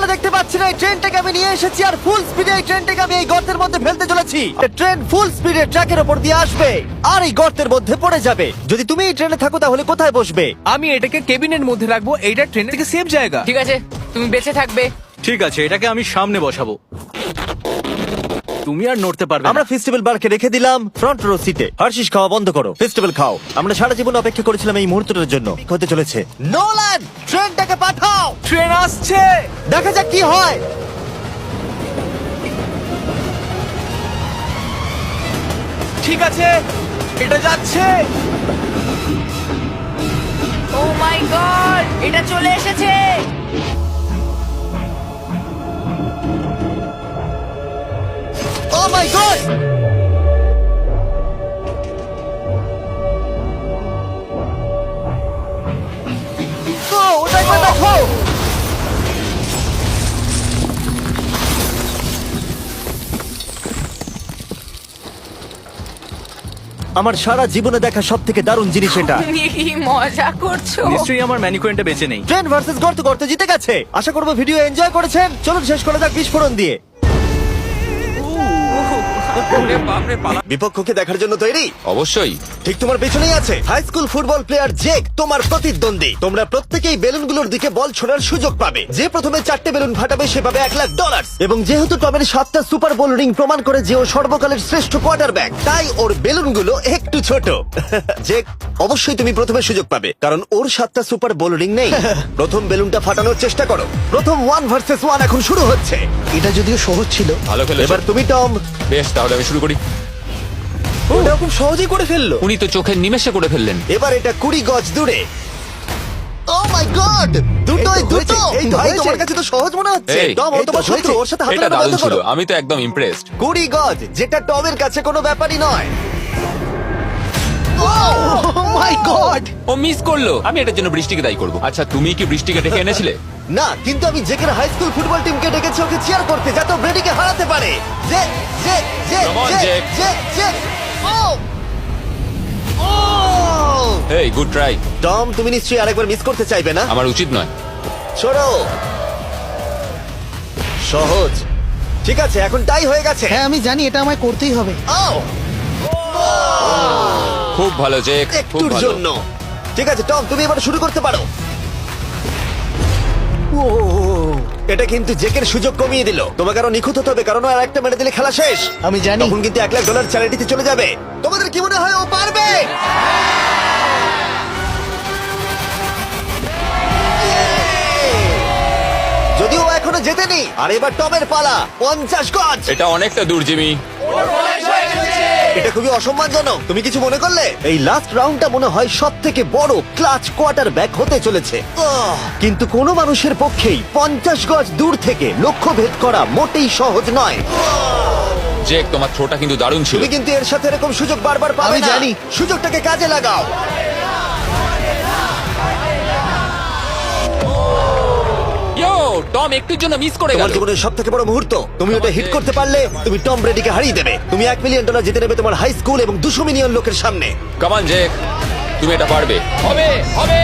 তোমরা দেখতে পাচ্ছ না এই ট্রেনটাকে আমি নিয়ে এসেছি আর ফুল স্পিডে এই ট্রেনটাকে আমি এই গর্তের মধ্যে ফেলতে চলেছি। ট্রেন ফুল স্পিডে ট্র্যাকের উপর দিয়ে আসবে আর এই গর্তের মধ্যে পড়ে যাবে। যদি তুমি এই ট্রেনে থাকো তাহলে কোথায় বসবে? আমি এটাকে কেবিনের মধ্যে রাখবো, এইটা ট্রেনের থেকে সেফ জায়গা। ঠিক আছে, তুমি বেঁচে থাকবে। ঠিক আছে, এটাকে আমি সামনে বসাবো, তুমি আর নড়তে পারবে না। আমরা ফেস্টিভ্যাল বারকে রেখে দিলাম ফ্রন্ট রো সিটে। হার্শিস খাওয়া বন্ধ করো, ফেস্টিভ্যাল খাও। আমরা সারা জীবন অপেক্ষা করেছিলাম এই মুহূর্তটার জন্য। কি হতে চলেছে? নোলান, ট্রেনটাকে পাঠাও। ট্রেন আসছে। দেখা যাক কি হয়। ঠিক আছে, এটা যাচ্ছে। ও মাই গড, এটা চলে এসেছে। ও মাই গড! ওটা একবার দেখো। আমার সারা জীবনে দেখা সব থেকে দারুণ জিনিস এটা। তুমি কি মজা করছো? নিশ্চয়ই আমার ম্যানিকুয়েন্টটা বেঁচে নেই। ট্রেন ভার্সেস গর্ত, গর্ত জিতে গেছে। আশা করবো ভিডিও এনজয় করেছেন। চলুন শেষ করা যাক বিস্ফোরণ দিয়ে। বিপক্ষকে দেখার জন্য তৈরি? অবশ্যই। ঠিক তোমার পেছনেই আছে high school football player Jake, তোমার প্রতিদ্বন্দ্বী। তোমরা প্রত্যেকেই বেলুনগুলোর দিকে বল ছোড়ার সুযোগ পাবে। যে প্রথমে 4টে বেলুন ফাটাবে সে পাবে $1,00,000। এবং যেহেতু টমের 7টা সুপার বোল রিং প্রমাণ করে যে ও সর্বকালের শ্রেষ্ঠ কোয়ার্টারব্যাক, তাই ওর বেলুনগুলো একটু ছোট। জেক, অবশ্যই তুমি প্রথমে সুযোগ পাবে কারণ ওর 7টা সুপার বোল রিং নেই। প্রথম বেলুনটা ফাটানোর চেষ্টা করো। প্রথম 1 ভার্সেস 1 এখন শুরু হচ্ছে। এটা যদিও সহজ ছিল। ভালো খেলেছো। এবার তুমি টম। বেশ, তাহলে আমি শুরু করি। ওটা খুব সহজেই করে ফেললো। উনি তো চোখের নিমেষে করে ফেললেন। এবার এটা 20 গজ দূরে। ও মাই গড, দুটোই দুটো। এই ভাই তোমার কাছে তো সহজ মনে হচ্ছে। এই, টম, ও তোমার শত্রু, ওর সাথে হাত এটা মেলানো দারুণ বন্ধ ছিল, করো। আমি তো একদম ইমপ্রেসড। 20 গজ, যেটা টমের কাছে কোনো ব্যাপারই নয়। ও মাই গড! ও মিস করলো। আমি এটার জন্য বৃষ্টিকে দায়ী করব। আচ্ছা, তুমি কি বৃষ্টিকে ডেকে এনেছিলে? না, কিন্তু আমি জেকের হাই স্কুল ফুটবল টিমকে ডেকেছি ওকে চিয়ার করতে, যাতে ও ব্রেডিকে হারাতে পারে। জে জে জে Come on, জে Jake. জে জে। ও ও এই, গুড ট্রাই। টম, তুমি নিশ্চয়ই আরেকবার মিস করতে চাইবে না? আমার উচিত নয়। ছোড়ো। সহজ। ঠিক আছে, এখন টাই হয়ে গেছে। হ্যাঁ আমি জানি এটা আমায় করতেই হবে। ও খুব ভালো জেক, খুব একটুর ভালো। জন্য। ঠিক আছে টম, তুমি এবার শুরু করতে পারো। ও, এটা কিন্তু জেকের সুযোগ কমিয়ে দিল। তোমাকে আরো নিখুঁত হতে হবে কারণ আর একটা মেরে দিলে খেলা শেষ। আমি জানি। তখন কিন্তু $1,00,000 চ্যারিটিতে চলে যাবে। তোমাদের কি মনে হয় ও পারবে? যদিও ও এখনো জেতেনি। আর এবার টমের পালা। 50 গজ। এটা অনেকটা দূর, জিমি। এটা খুবই অসম্মানজনক। তুমি কিছু মনে করলে? এই লাস্ট রাউন্ডটা মনে হয় সব থেকে বড় ক্লাচ কোয়ার্টার ব্যাক হতে চলেছে। কিন্তু কোনো মানুষের পক্ষেই 50 গজ দূর থেকে লক্ষ্য ভেদ করা মোটেই সহজ নয়। জেক, তোমার থ্রোটা কিন্তু দারুণ ছিল। তুমি কিন্তু এর সাথে এরকম সুযোগ বারবার পাবে আমি না। জানি। সুযোগটাকে কাজে লাগাও। ইয়ো, টম একটুর জন্য মিস করে তোমার গেল। জীবনের সব থেকে বড় মুহূর্ত। তুমি ওটা হিট করতে পারলে তুমি টম ব্রেডিকে হারিয়ে দেবে। তুমি $1,000,000 জিতে নেবে তোমার হাই স্কুল এবং 200 মিলিয়ন লোকের সামনে। কাম অন জেক, তুমি এটা পারবে। হবে হবে।